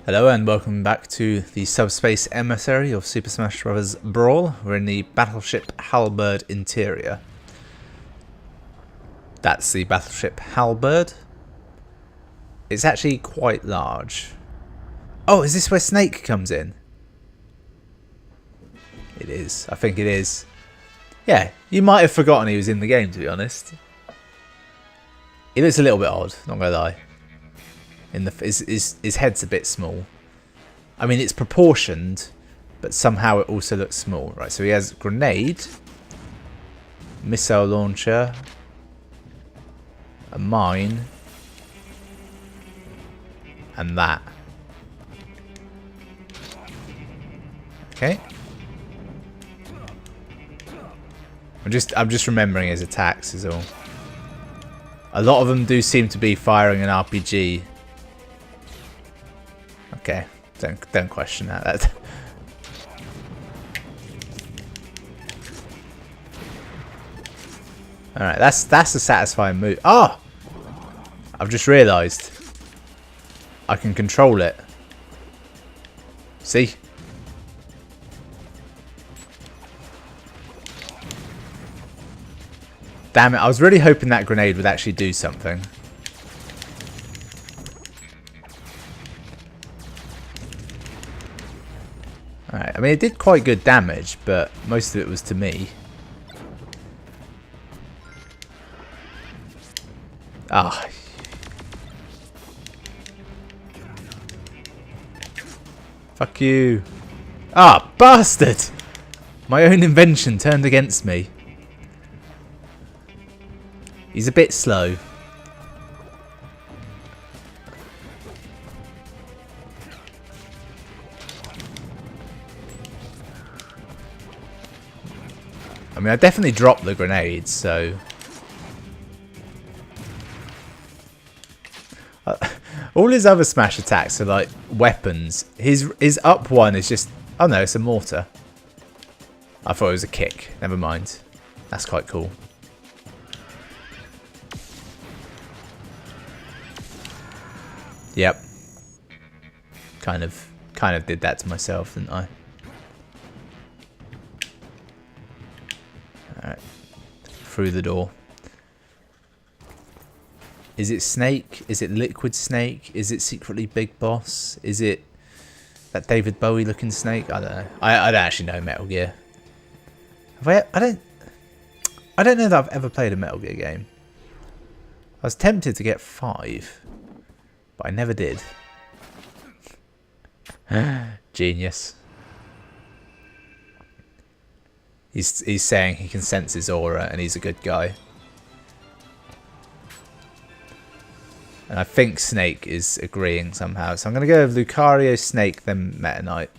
Hello and welcome back to the subspace emissary of Super Smash Bros. Brawl. We're in the battleship Halberd interior. That's the battleship Halberd. It's actually quite large. Oh, is this where Snake comes in? It is. I think it is. Yeah, you might have forgotten he was in the game, to be honest. He looks a little bit odd, not gonna lie. His head's a bit small. I mean, it's proportioned, but somehow it also looks small. Right, so he has grenade, missile launcher, a mine, and that. Okay. I'm just remembering his attacks is all. A lot of them do seem to be firing an RPG. Okay, don't question that. All right, that's a satisfying move. Oh, I've just realised I can control it. See? Damn it! I was really hoping that grenade would actually do something. Alright, I mean it did quite good damage, but most of it was to me. Ah. Fuck you. Ah, bastard! My own invention turned against me. He's a bit slow. I mean, I definitely dropped the grenades, so... all his other Smash attacks are like weapons. His up one is just... Oh no, it's a mortar. I thought it was a kick. Never mind. That's quite cool. Yep. Kind of did that to myself, didn't I? Alright. Through the door. Is it Snake? Is it Liquid Snake? Is it secretly Big Boss? Is it that David Bowie looking Snake? I don't know. I don't actually know Metal Gear. I don't know that I've ever played a Metal Gear game. I was tempted to get 5. But I never did. Genius. He's saying he can sense his aura and he's a good guy. And I think Snake is agreeing somehow. So I'm going to go with Lucario, Snake, then Meta Knight.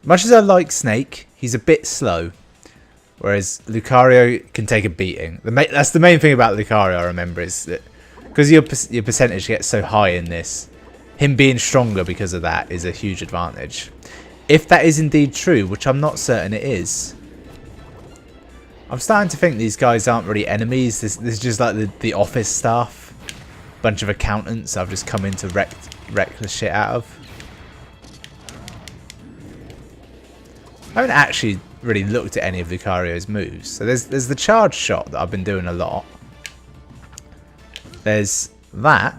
Much as I like Snake, he's a bit slow. Whereas Lucario can take a beating. That's the main thing about Lucario, I remember, is that because your percentage gets so high in this, him being stronger because of that is a huge advantage. If that is indeed true, which I'm not certain it is. I'm starting to think these guys aren't really enemies. This is just like the office staff. Bunch of accountants I've just come in to wreck the shit out of. I haven't actually really looked at any of Lucario's moves. So there's the charge shot that I've been doing a lot. There's that,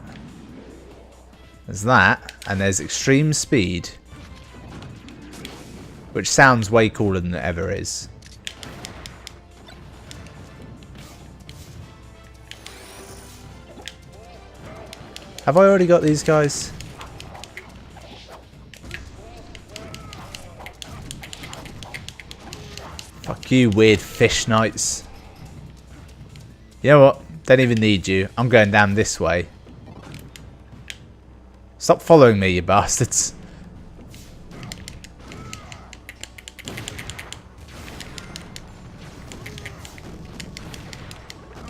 and there's extreme speed, which sounds way cooler than it ever is. Have I already got these guys? Fuck you, weird fish knights. You know what? Don't even need you. I'm going down this way. Stop following me, you bastards.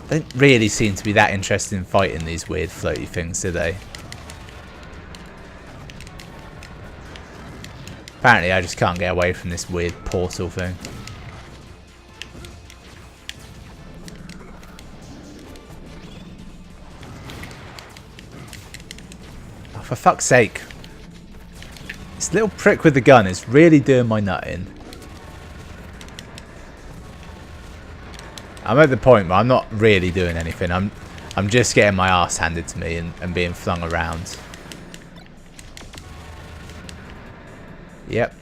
Don't really seem to be that interested in fighting these weird floaty things, do they? Apparently I just can't get away from this weird portal thing. For fuck's sake. This little prick with the gun is really doing my nut in. I'm at the point where I'm not really doing anything. I'm just getting my ass handed to me and being flung around. Yep.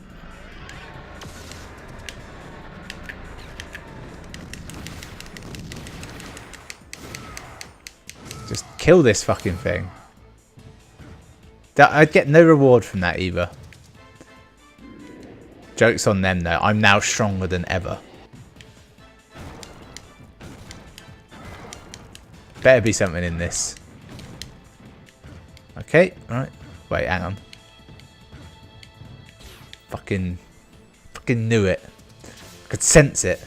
Just kill this fucking thing. I'd get no reward from that either. Joke's on them though. I'm now stronger than ever. Better be something in this. Okay, right. Wait, hang on. Fucking knew it. I could sense it.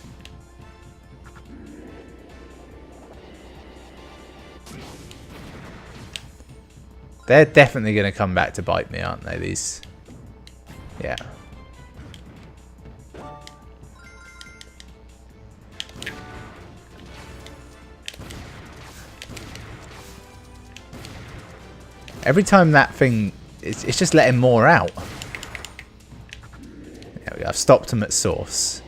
They're definitely going to come back to bite me, aren't they, these? Yeah. Every time that thing, it's just letting more out. There we go. I've stopped them at source.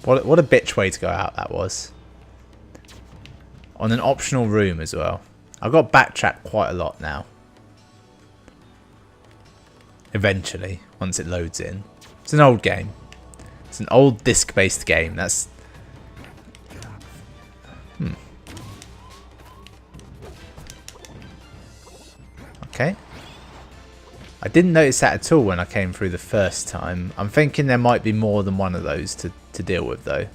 What a bitch way to go out that was. On an optional room as well. I've got backtrack quite a lot now. Eventually, once it loads in. It's an old game. It's an old disc-based game. That's... Okay. I didn't notice that at all when I came through the first time. I'm thinking there might be more than one of those to deal with though.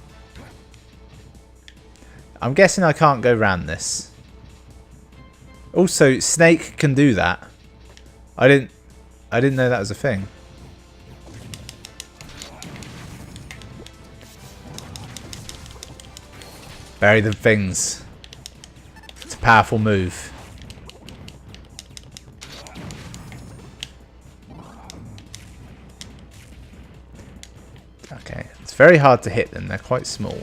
I'm guessing I can't go around this. Also, Snake can do that. I didn't know that was a thing. Bury the things. It's a powerful move. Okay, it's very hard to hit them. They're quite small.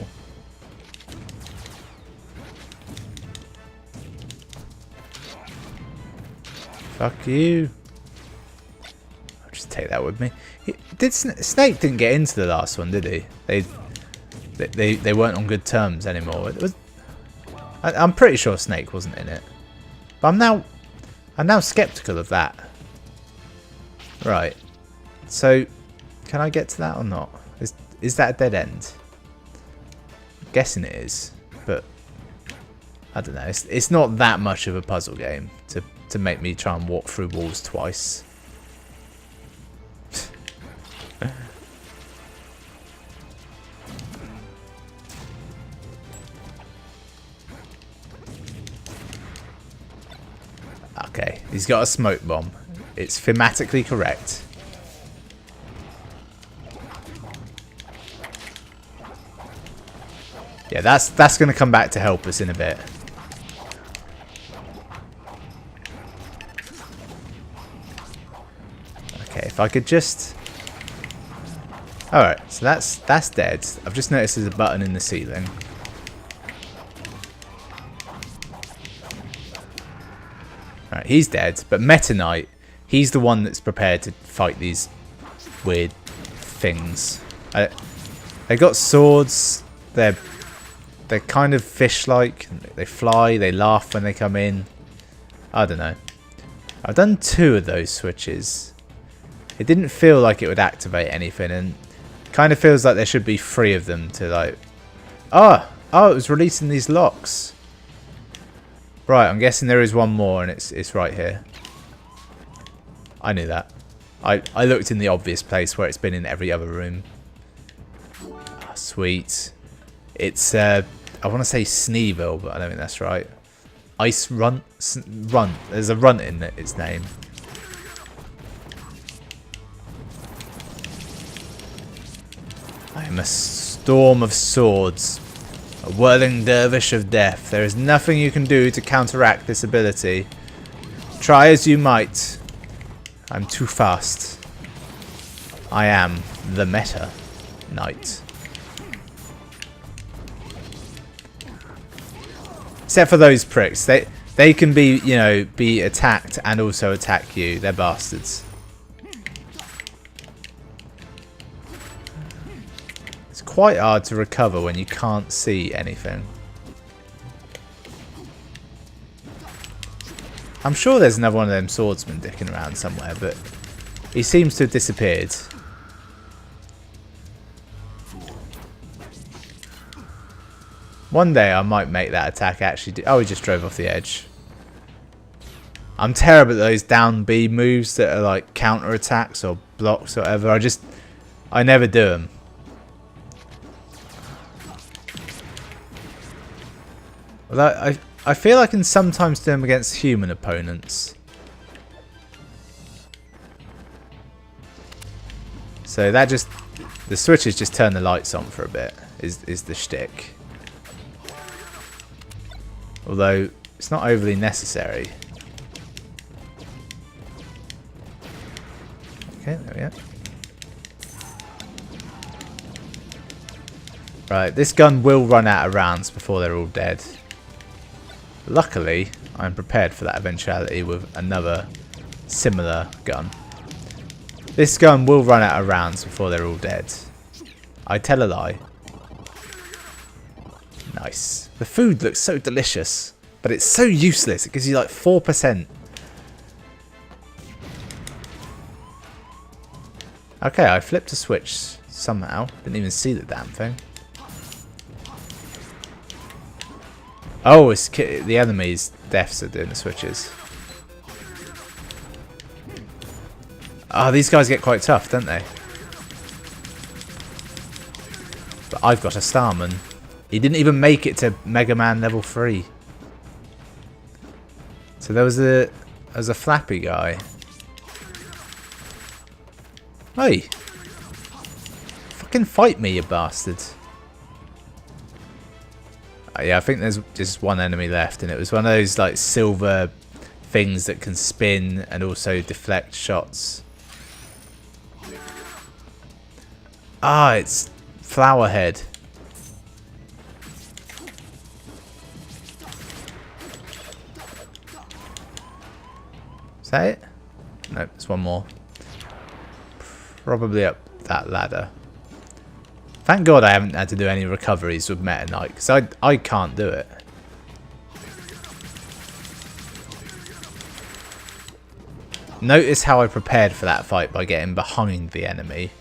Fuck you. I'll just take that with me. Snake didn't get into the last one, did he? They weren't on good terms anymore. I'm pretty sure Snake wasn't in it. But I'm now skeptical of that. Right. So, can I get to that or not? Is that a dead end? I'm guessing it is, but I don't know. It's not that much of a puzzle game to make me try and walk through walls twice. Okay, he's got a smoke bomb. It's thematically correct. Yeah, that's going to come back to help us in a bit. Okay, if I could just... Alright, so that's dead. I've just noticed there's a button in the ceiling. Alright, he's dead. But Meta Knight, he's the one that's prepared to fight these weird things. They got swords. They're kind of fish-like. They fly. They laugh when they come in. I don't know. I've done 2 of those switches. It didn't feel like it would activate anything, and kind of feels like there should be 3 of them to like... Oh, it was releasing these locks. Right, I'm guessing there is one more, and it's right here. I knew that. I looked in the obvious place where it's been in every other room. Oh, sweet. It's I want to say Sneeville, but I don't think that's right. Ice Runt. Runt. There's a runt in its name. I am a storm of swords. A whirling dervish of death. There is nothing you can do to counteract this ability. Try as you might. I'm too fast. I am the Meta Knight. Except for those pricks. They can be, you know, be attacked and also attack you. They're bastards. It's quite hard to recover when you can't see anything. I'm sure there's another one of them swordsmen dicking around somewhere, but he seems to have disappeared. One day I might make that attack actually do. Oh, he just drove off the edge. I'm terrible at those down B moves that are like counter attacks or blocks or whatever. I never do them. Although I feel I can sometimes do them against human opponents. So that just, the switches just turn the lights on for a bit, is the shtick. Although it's not overly necessary. Okay, there we go. Right, this gun will run out of rounds before they're all dead. Luckily, I'm prepared for that eventuality with another similar gun. This gun will run out of rounds before they're all dead. I tell a lie. Nice. The food looks so delicious, but it's so useless. It gives you like 4%. Okay, I flipped a switch somehow. Didn't even see the damn thing. Oh, it's the enemy's deaths are doing the switches. Oh, these guys get quite tough, don't they? But I've got a Starman. He didn't even make it to Mega Man level 3. So there was a flappy guy. Hey! Fucking fight me, you bastard. Yeah, I think there's just one enemy left, and it was one of those like silver things that can spin and also deflect shots. Ah, it's Flowerhead. Is that it? No, there's one more. Probably up that ladder. Thank God I haven't had to do any recoveries with Meta Knight, because I can't do it. Notice how I prepared for that fight by getting behind the enemy.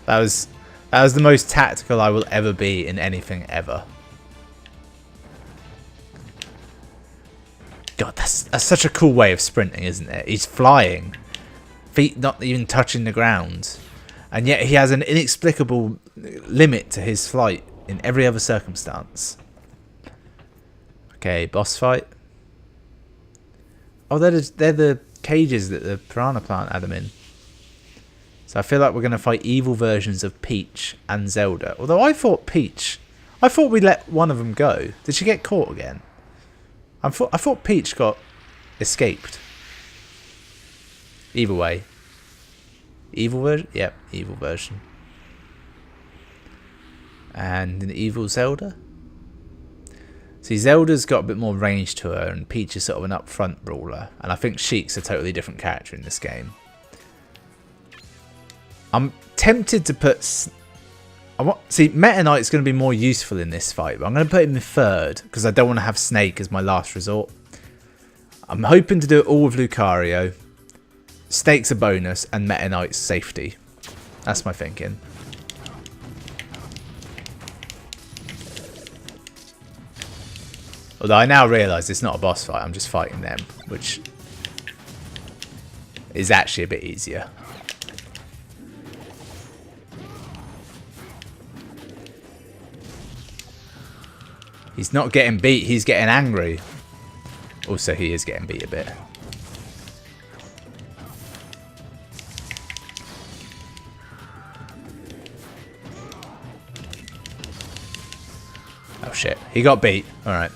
That was the most tactical I will ever be in anything ever. God, that's such a cool way of sprinting, isn't it? He's flying, feet not even touching the ground, and yet he has an inexplicable limit to his flight in every other circumstance. Okay, boss fight. Oh, they're the cages that the piranha plant had them in. So I feel like we're going to fight evil versions of Peach and Zelda. Although I thought we let one of them go. Did she get caught again? I thought Peach got escaped. Either way. Evil version? Yep, evil version. And an evil Zelda? See, Zelda's got a bit more range to her, and Peach is sort of an upfront brawler. And I think Sheik's a totally different character in this game. I'm tempted to put... See, Meta Knight's going to be more useful in this fight, but I'm going to put him in third, because I don't want to have Snake as my last resort. I'm hoping to do it all with Lucario. Snake's a bonus, and Meta Knight's safety. That's my thinking. Although I now realise it's not a boss fight, I'm just fighting them, which is actually a bit easier. He's not getting beat, he's getting angry. Also, he is getting beat a bit. Oh shit, he got beat. Alright.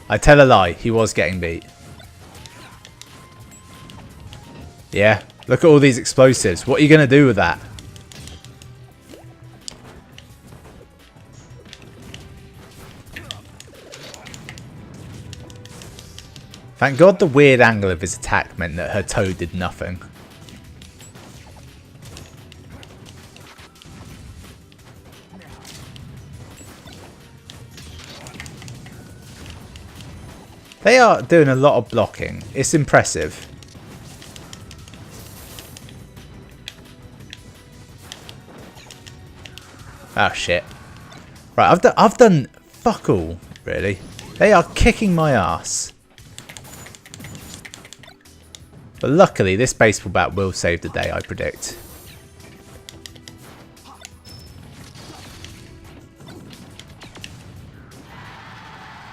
I tell a lie, he was getting beat. Yeah, look at all these explosives. What are you going to do with that? Thank God the weird angle of his attack meant that her toe did nothing. They are doing a lot of blocking. It's impressive. Oh shit. Right, I've done fuck all, really. They are kicking my ass. But luckily this baseball bat will save the day, I predict.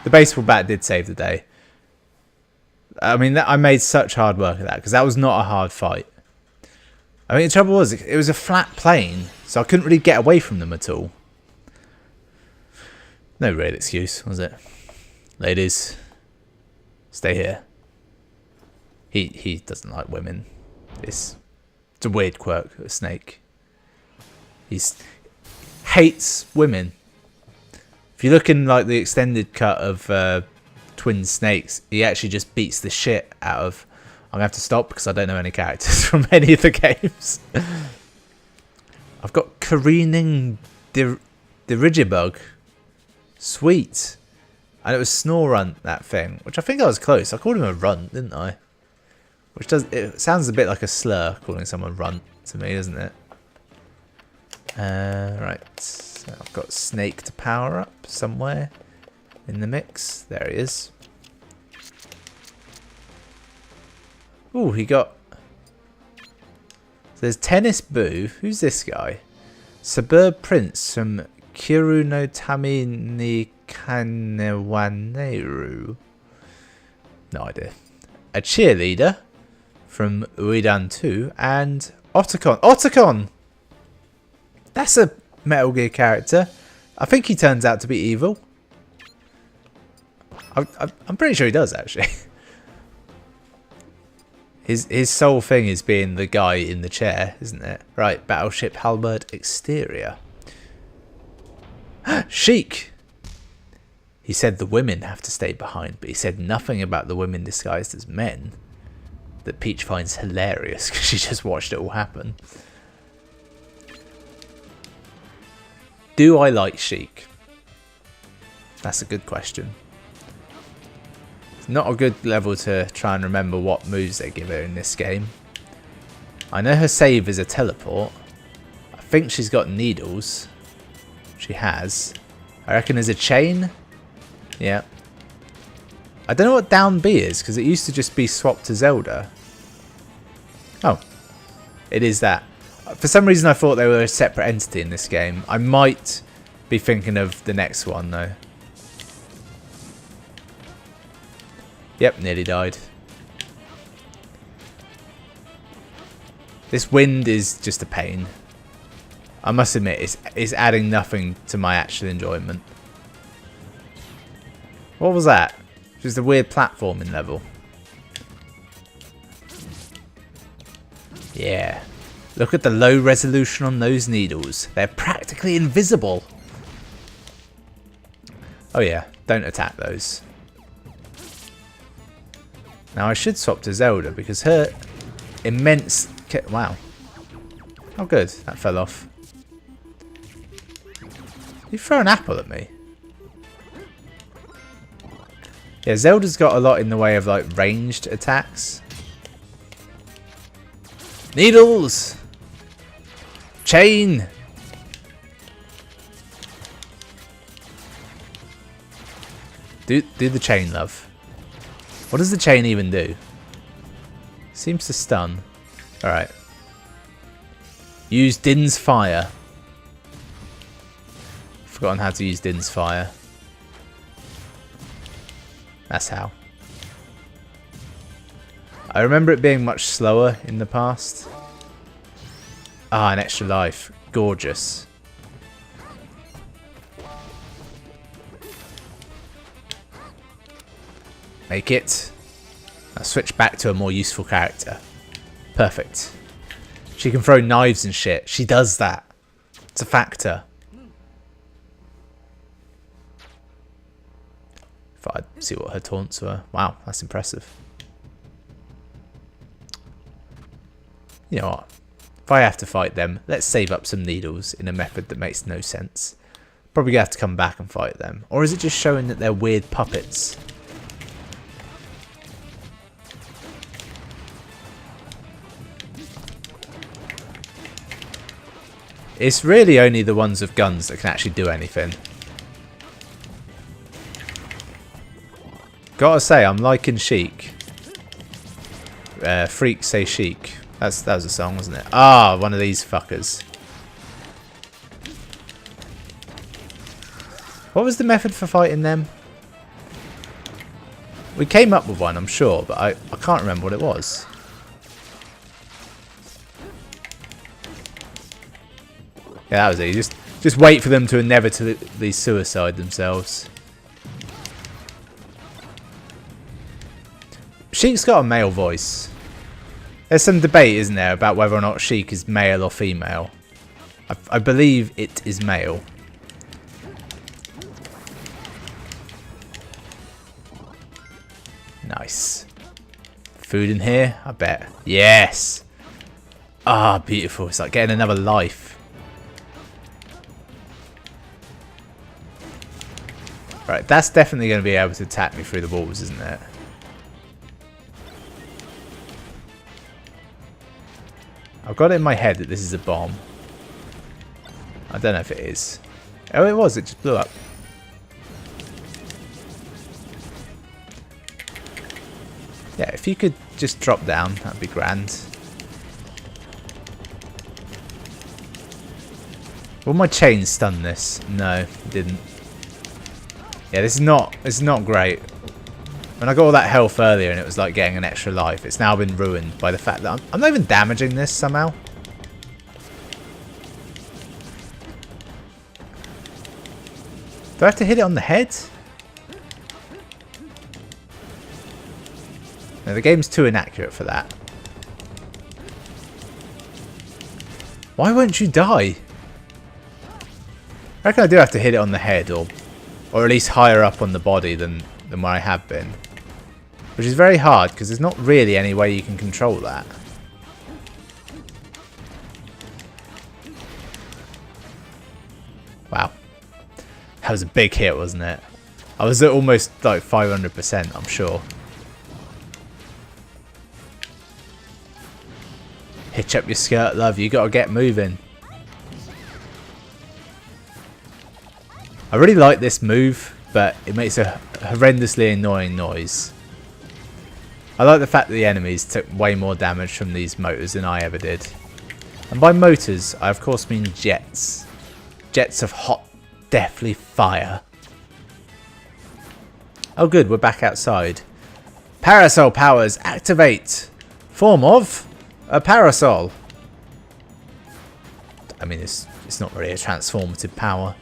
The baseball bat did save the day. I mean, I made such hard work of that, because that was not a hard fight. I mean, the trouble was, it was a flat plane, so I couldn't really get away from them at all. No real excuse, was it? Ladies, stay here. He doesn't like women. It's a weird quirk of a snake. He hates women. If you look in like the extended cut of Twin Snakes, he actually just beats the shit out of... I'm going to have to stop because I don't know any characters from any of the games. I've got Careening Dirigibug. Sweet. And it was Snorunt, that thing, which I think I was close. I called him a runt, didn't I? Which it sounds a bit like a slur, calling someone runt to me, doesn't it? Right. So I've got Snake to power up somewhere in the mix. There he is. Ooh, he got... So there's Tennis Boo. Who's this guy? Suburb Prince from Kiru no Tami ni Kanewaneru. No idea. A cheerleader from Uedan 2 and Otacon. Otacon! That's a Metal Gear character. I think he turns out to be evil. I'm pretty sure he does, actually. His sole thing is being the guy in the chair, isn't it? Right, Battleship Halberd exterior. Sheik! He said the women have to stay behind, but he said nothing about the women disguised as men. That Peach finds hilarious because she just watched it all happen. Do I like Sheik? That's a good question. It's not a good level to try and remember what moves they give her in this game. I know her save is a teleport. I think she's got needles. She has. I reckon there's a chain. Yeah. I don't know what down B is because it used to just be swapped to Zelda. Oh. It is that. For some reason I thought they were a separate entity in this game. I might be thinking of the next one though. Yep, nearly died. This wind is just a pain. I must admit, it's adding nothing to my actual enjoyment. What was that? Just a weird platforming level. Yeah. Look at the low resolution on those needles. They're practically invisible. Oh yeah, don't attack those. Now I should swap to Zelda because her immense... Wow. Oh good, that fell off. You throw an apple at me? Yeah, Zelda's got a lot in the way of like ranged attacks. Needles! Chain! Do the chain, love. What does the chain even do? Seems to stun. Alright. Use Din's Fire. Forgotten how to use Din's Fire. That's how. I remember it being much slower in the past. Ah, an extra life. Gorgeous. Make it. I'll switch back to a more useful character. Perfect. She can throw knives and shit. She does that. It's a factor. Thought I'd see what her taunts were. Wow, that's impressive. You know what? If I have to fight them, let's save up some needles in a method that makes no sense. Probably gonna have to come back and fight them. Or is it just showing that they're weird puppets? It's really only the ones with guns that can actually do anything. Gotta say, I'm liking Chic. Freaks say Chic. That was a song, wasn't it? Ah, one of these fuckers. What was the method for fighting them? We came up with one, I'm sure, but I can't remember what it was. Yeah, that was easy. Just wait for them to inevitably suicide themselves. Sheik's got a male voice. There's some debate, isn't there, about whether or not Sheik is male or female. I believe it is male. Nice. Food in here, I bet. Yes! Ah, beautiful. It's like getting another life. Right, that's definitely going to be able to attack me through the walls, isn't it? I've got it in my head that this is a bomb. I don't know if it is. Oh, it was. It just blew up. Yeah, if you could just drop down, that'd be grand. Will my chain stun this? No, it didn't. Yeah, this is not great. When I got all that health earlier and it was like getting an extra life, it's now been ruined by the fact that I'm not even damaging this somehow. Do I have to hit it on the head? No, the game's too inaccurate for that. Why won't you die? I reckon I do have to hit it on the head or at least higher up on the body than where I have been. Which is very hard because there's not really any way you can control that. Wow. That was a big hit, wasn't it? I was at almost like 500%, I'm sure. Hitch up your skirt, love. You gotta get moving. I really like this move, but it makes a horrendously annoying noise. I like the fact that the enemies took way more damage from these motors than I ever did. And by motors, I of course mean jets. Jets of hot, deathly fire. Oh good, we're back outside. Parasol powers activate. Form of a parasol. I mean, it's not really a transformative power.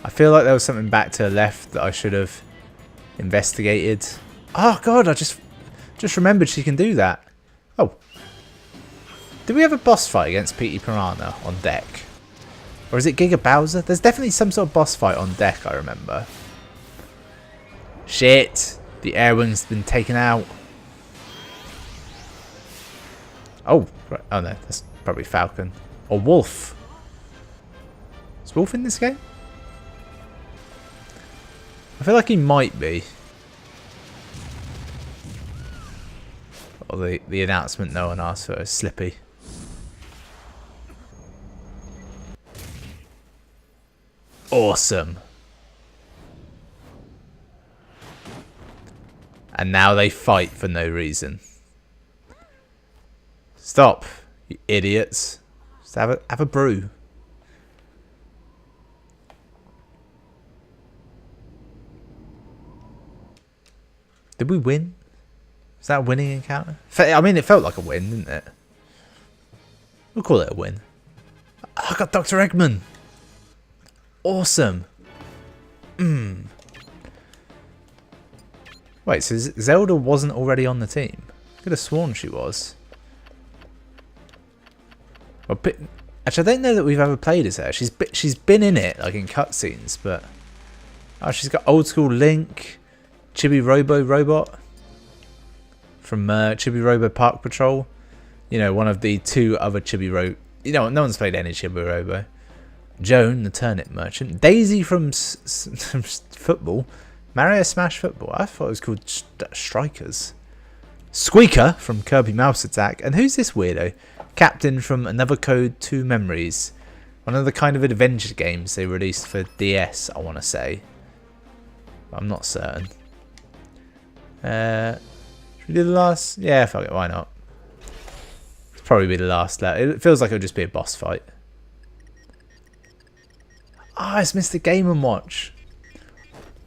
I feel like there was something back to the left that I should have investigated. Oh god, I just remembered she can do that. Oh. Did we have a boss fight against Petey Piranha on deck? Or is it Giga Bowser? There's definitely some sort of boss fight on deck, I remember. Shit. The air wing's been taken out. Oh, right. Oh no, that's probably Falcon. Or Wolf. Is Wolf in this game? I feel like he might be. Or the announcement no one asked for is Slippy. Awesome. And now they fight for no reason. Stop, you idiots. Just have a brew. Did we win? Was that a winning encounter? I mean, it felt like a win, didn't it? We'll call it a win. I got Dr. Eggman. Awesome. Wait, so Zelda wasn't already on the team? I could have sworn she was. Well, actually, I don't know that we've ever played as her. She's been in it, like in cutscenes, but Oh, she's got old school Link, Chibi Robo Robot from Chibi Robo Park Patrol. You know, one of the 2 other Chibi Robo. You know, no one's played any Chibi Robo. Joan, the Turnip Merchant. Daisy from Football. Mario Smash Football. I thought it was called Strikers. Squeaker from Kirby Mouse Attack. And who's this weirdo? Captain from Another Code 2 Memories. One of the kind of adventure games they released for DS, I want to say. I'm not certain. Should we do the last? Yeah, fuck it, why not? It's probably be the last level. It feels like it'll just be a boss fight. Ah, it's Mr. Game & Watch.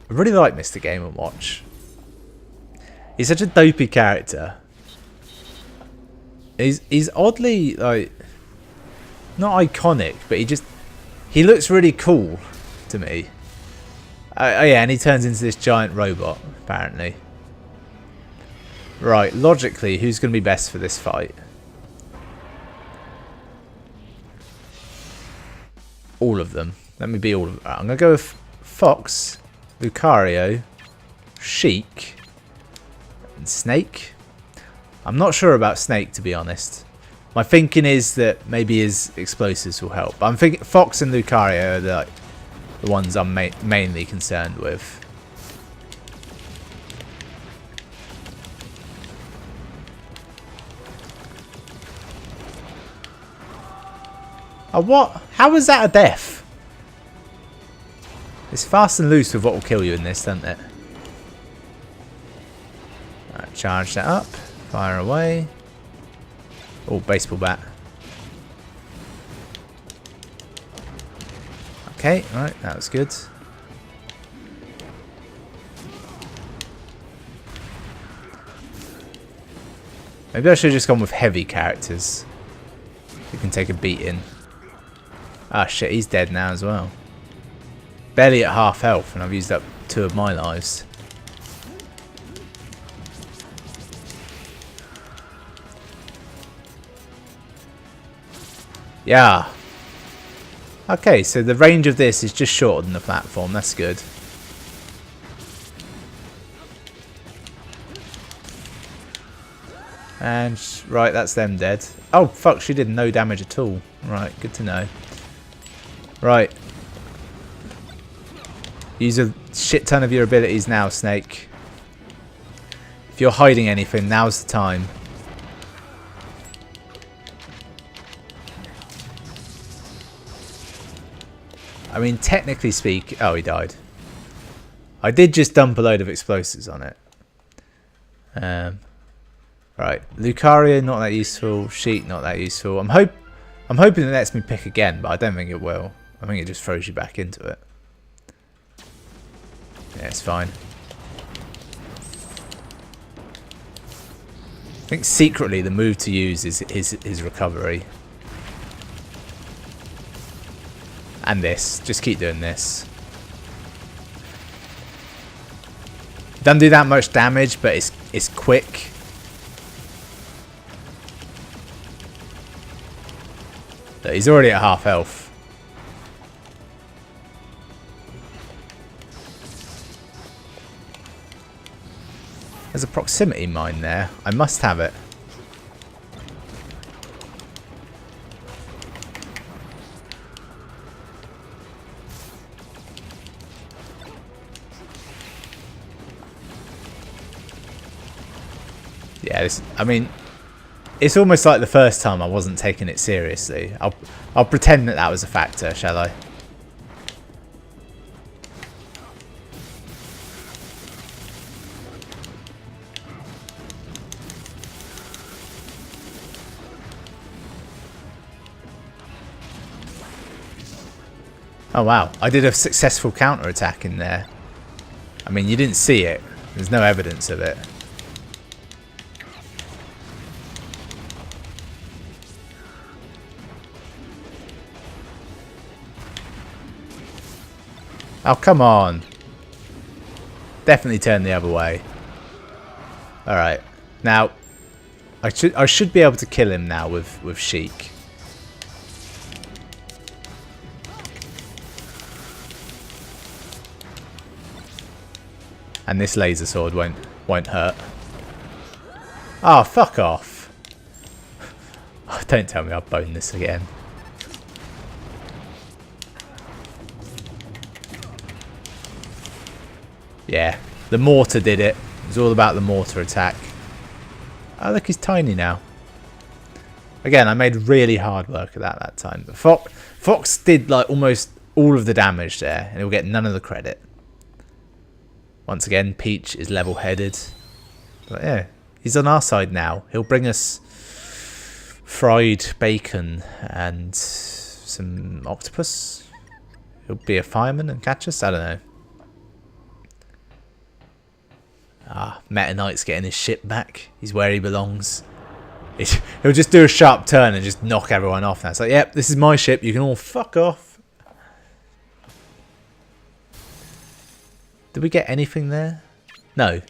I really like Mr. Game & Watch. He's such a dopey character. He's oddly, like, not iconic, but he looks really cool to me. Oh yeah, and he turns into this giant robot, apparently. Right, logically, who's going to be best for this fight? All of them. Let me be all of them. I'm going to go with Fox, Lucario, Sheik, and Snake. I'm not sure about Snake, to be honest. My thinking is that maybe his explosives will help. I'm thinking Fox and Lucario are the ones I'm mainly concerned with. Oh, what? How was that a death? It's fast and loose with what will kill you in this, doesn't it? Right, charge that up. Fire away. Oh, baseball bat. Okay, right, that was good. Maybe I should have just gone with heavy characters who can take a beating. Ah shit, he's dead now as well. Barely at half health, and I've used up 2 of my lives. Yeah. Okay, so the range of this is just shorter than the platform. That's good. And, right, that's them dead. Oh, fuck, she did no damage at all. Right, good to know. Right. Use a shit ton of your abilities now, Snake. If you're hiding anything, now's the time. I mean, technically speak... Oh, he died. I did just dump a load of explosives on it. Right. Lucario, not that useful. Sheik, not that useful. I'm hoping it lets me pick again, but I don't think it will. I think it just throws you back into it. Yeah, it's fine. I think secretly the move to use is his recovery. And this. Just keep doing this. Doesn't do that much damage, but it's quick. So he's already at half health. There's a proximity mine there. I must have it. Yeah, I mean, it's almost like the first time I wasn't taking it seriously. I'll pretend that was a factor, shall I? Oh wow, I did a successful counter-attack in there. I mean, you didn't see it. There's no evidence of it. Oh, come on. Definitely turn the other way. Alright. Now, I should be able to kill him now with Sheik. And this laser sword won't hurt. Oh, fuck off. Don't tell me I'll bone this again. Yeah, the mortar did it. It was all about the mortar attack. Oh, look, he's tiny now. Again, I made really hard work of that time. But Fox did like almost all of the damage there, and he'll get none of the credit. Once again, Peach is level-headed. But yeah, he's on our side now. He'll bring us fried bacon and some octopus. He'll be a fireman and catch us. I don't know. Ah, Meta Knight's getting his ship back. He's where he belongs. He'll just do a sharp turn and just knock everyone off now. It's like, yep, this is my ship. You can all fuck off. Did we get anything there? No.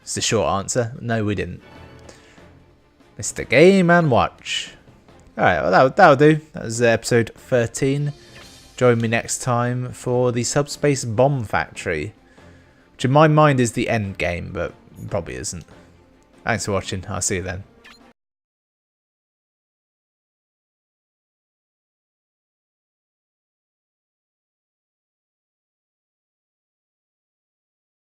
It's the short answer. No, we didn't. Mr. Game and Watch. Alright, well, that'll do. That was episode 13. Join me next time for the Subspace Bomb Factory. Which in my mind is the end game, but probably isn't. Thanks for watching. I'll see you then.